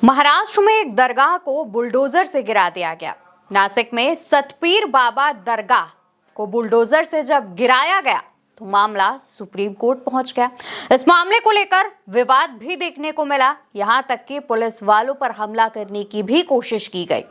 महाराष्ट्र में एक दरगाह को बुलडोजर से गिरा दिया गया। नासिक में सतपीर बाबा दरगाह को बुलडोजर से जब गिराया गया तो मामला सुप्रीम कोर्ट पहुंच गया। इस मामले को लेकर विवाद भी देखने को मिला, यहां तक कि पुलिस वालों पर हमला करने की भी कोशिश की गई।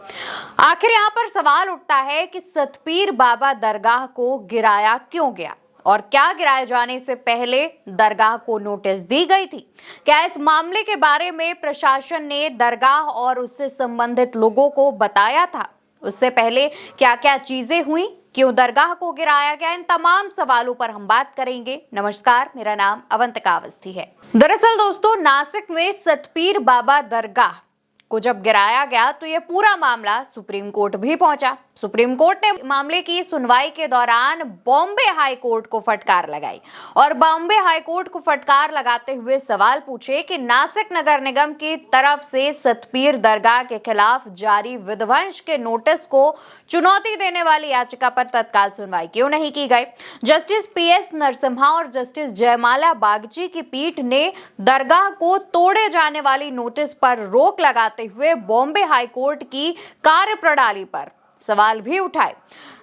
आखिर यहां पर सवाल उठता है कि सतपीर बाबा दरगाह को गिराया क्यों गया और क्या गिराए जाने से पहले दरगाह को नोटिस दी गई थी। क्या इस मामले के बारे में प्रशासन ने दरगाह और उससे संबंधित लोगों को बताया था? उससे पहले क्या क्या चीजें हुई, क्यों दरगाह को गिराया गया, इन तमाम सवालों पर हम बात करेंगे। नमस्कार, मेरा नाम अवंतिका अवस्थी है। दरअसल दोस्तों, नासिक में सतपीर बाबा दरगाह को जब गिराया गया तो यह पूरा मामला सुप्रीम कोर्ट भी पहुंचा। सुप्रीम कोर्ट ने मामले की सुनवाई के दौरान बॉम्बे हाई कोर्ट को फटकार लगाई और बॉम्बे हाई कोर्ट को फटकार लगाते हुए सवाल पूछे कि नासिक नगर निगम की तरफ से सतपीर दरगाह के खिलाफ जारी विध्वंस के नोटिस को चुनौती देने वाली याचिका पर तत्काल सुनवाई क्यों नहीं की गई। जस्टिस PS नरसिम्हा और जस्टिस जयमाला बागची की पीठ ने दरगाह को तोड़े जाने वाली नोटिस पर रोक लगाते हुए बॉम्बे हाई कोर्ट की कार्यप्रणाली पर सवाल भी उठाए।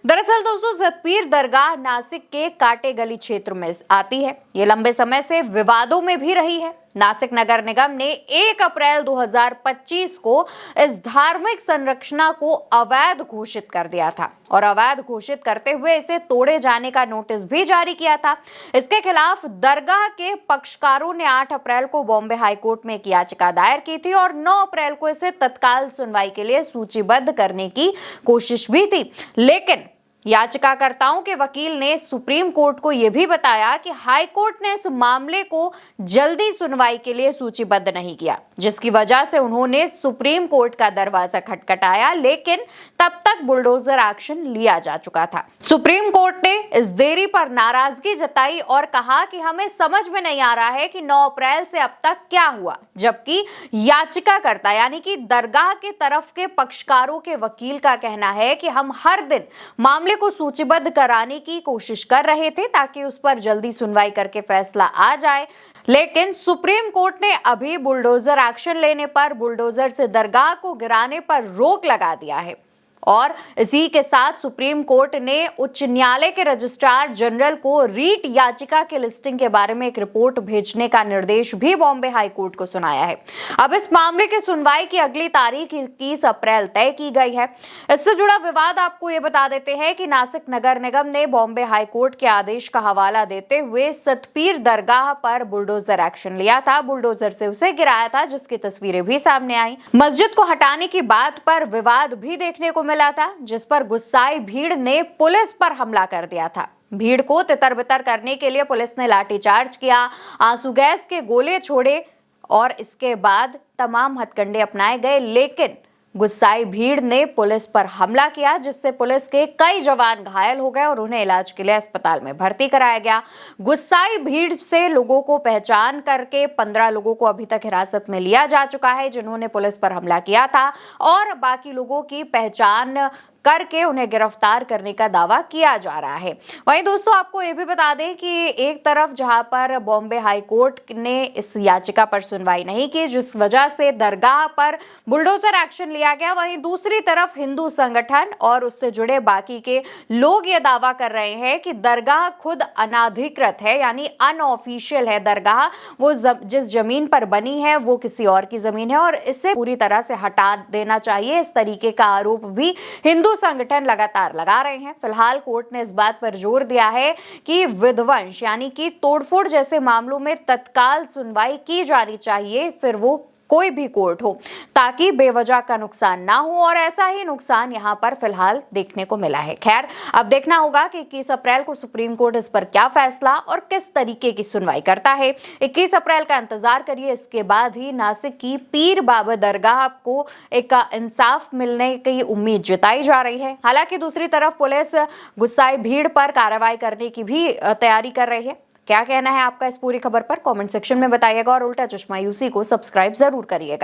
दरअसल दोस्तों, सतपीर दरगाह नासिक के काटे गली क्षेत्र में आती है। ये लंबे समय से विवादों में भी रही है। नासिक नगर निगम ने 1 अप्रैल 2025 को इस धार्मिक संरचना को अवैध घोषित कर दिया था और अवैध घोषित करते हुए इसे तोड़े जाने का नोटिस भी जारी किया था। इसके खिलाफ दरगाह के पक्षकारों ने 8 अप्रैल को बॉम्बे हाई कोर्ट में एक याचिका दायर की थी और 9 अप्रैल को इसे तत्काल सुनवाई के लिए सूचीबद्ध करने की कोशिश भी थी। लेकिन याचिकाकर्ताओं के वकील ने सुप्रीम कोर्ट को यह भी बताया कि हाई कोर्ट ने इस मामले को जल्दी सुनवाई के लिए सूचीबद्ध नहीं किया, जिसकी वजह से उन्होंने सुप्रीम कोर्ट का दरवाजा खटखटाया, लेकिन तब तक बुलडोजर एक्शन लिया जा चुका था। सुप्रीम कोर्ट ने इस देरी पर नाराजगी जताई और कहा कि हमें समझ में नहीं आ रहा है कि 9 अप्रैल से अब तक क्या हुआ, जबकि याचिकाकर्ता यानी कि दरगाह के तरफ के पक्षकारों के वकील का कहना है कि हम हर दिन मामले को सूचीबद्ध कराने की कोशिश कर रहे थे ताकि उस पर जल्दी सुनवाई करके फैसला आ जाए। लेकिन सुप्रीम कोर्ट ने अभी बुलडोजर एक्शन लेने पर, बुलडोजर से दरगाह को गिराने पर रोक लगा दिया है और इसी के साथ सुप्रीम कोर्ट ने उच्च न्यायालय के रजिस्ट्रार जनरल को रीट याचिका के लिस्टिंग के बारे में एक रिपोर्ट भेजने का निर्देश भी बॉम्बे हाई कोर्ट को सुनाया है। अब इस मामले की सुनवाई की अगली तारीख 21 अप्रैल तय की गई है। इससे जुड़ा विवाद आपको ये बता देते हैं कि नासिक नगर निगम ने बॉम्बे हाई कोर्ट के आदेश का हवाला देते हुए सतपीर दरगाह पर बुलडोजर एक्शन लिया था, बुलडोजर से उसे गिराया था, जिसकी तस्वीरें भी सामने आई। मस्जिद को हटाने की बात पर विवाद भी देखने को मिला था, जिस पर गुस्साई भीड़ ने पुलिस पर हमला कर दिया था। भीड़ को तितर-बितर करने के लिए पुलिस ने लाठीचार्ज किया, आंसू गैस के गोले छोड़े और इसके बाद तमाम हथकंडे अपनाए गए, लेकिन गुस्साई भीड़ ने पुलिस पर हमला किया, जिससे पुलिस के कई जवान घायल हो गए और उन्हें इलाज के लिए अस्पताल में भर्ती कराया गया। गुस्साई भीड़ से लोगों को पहचान करके 15 लोगों को अभी तक हिरासत में लिया जा चुका है, जिन्होंने पुलिस पर हमला किया था, और बाकी लोगों की पहचान करके उन्हें गिरफ्तार करने का दावा किया जा रहा है। वहीं दोस्तों, आपको ये भी बता दें कि एक तरफ जहां पर बॉम्बे हाई कोर्ट ने इस याचिका पर सुनवाई नहीं की, जिस वजह से दरगाह पर बुलडोजर एक्शन लिया गया, वहीं दूसरी तरफ हिंदू संगठन और उससे जुड़े बाकी के लोग ये दावा कर रहे हैं कि दरगाह खुद अनाधिकृत है, यानी अनऑफिशियल है। दरगाह वो जिस जमीन पर बनी है वो किसी और की जमीन है और इसे पूरी तरह से हटा देना चाहिए। इस तरीके का आरोप भी हिंदू संगठन लगातार लगा रहे हैं। फिलहाल कोर्ट ने इस बात पर जोर दिया है कि विध्वंस यानी कि तोड़फोड़ जैसे मामलों में तत्काल सुनवाई की जानी चाहिए, फिर वो कोई भी कोर्ट हो, ताकि बेवजह का नुकसान ना हो, और ऐसा ही नुकसान यहां पर फिलहाल देखने को मिला है। खैर, अब देखना होगा कि 21 अप्रैल को सुप्रीम कोर्ट इस पर क्या फैसला और किस तरीके की सुनवाई करता है। 21 अप्रैल का इंतजार करिए, इसके बाद ही नासिक की पीर बाबा दरगाह को एक इंसाफ मिलने की उम्मीद जताई जा रही है। हालांकि दूसरी तरफ पुलिस गुस्साई भीड़ पर कार्रवाई करने की भी तैयारी कर रही है। क्या कहना है आपका इस पूरी खबर पर? कमेंट सेक्शन में बताइएगा और उल्टा चश्मा यूसी को सब्सक्राइब जरूर करिएगा।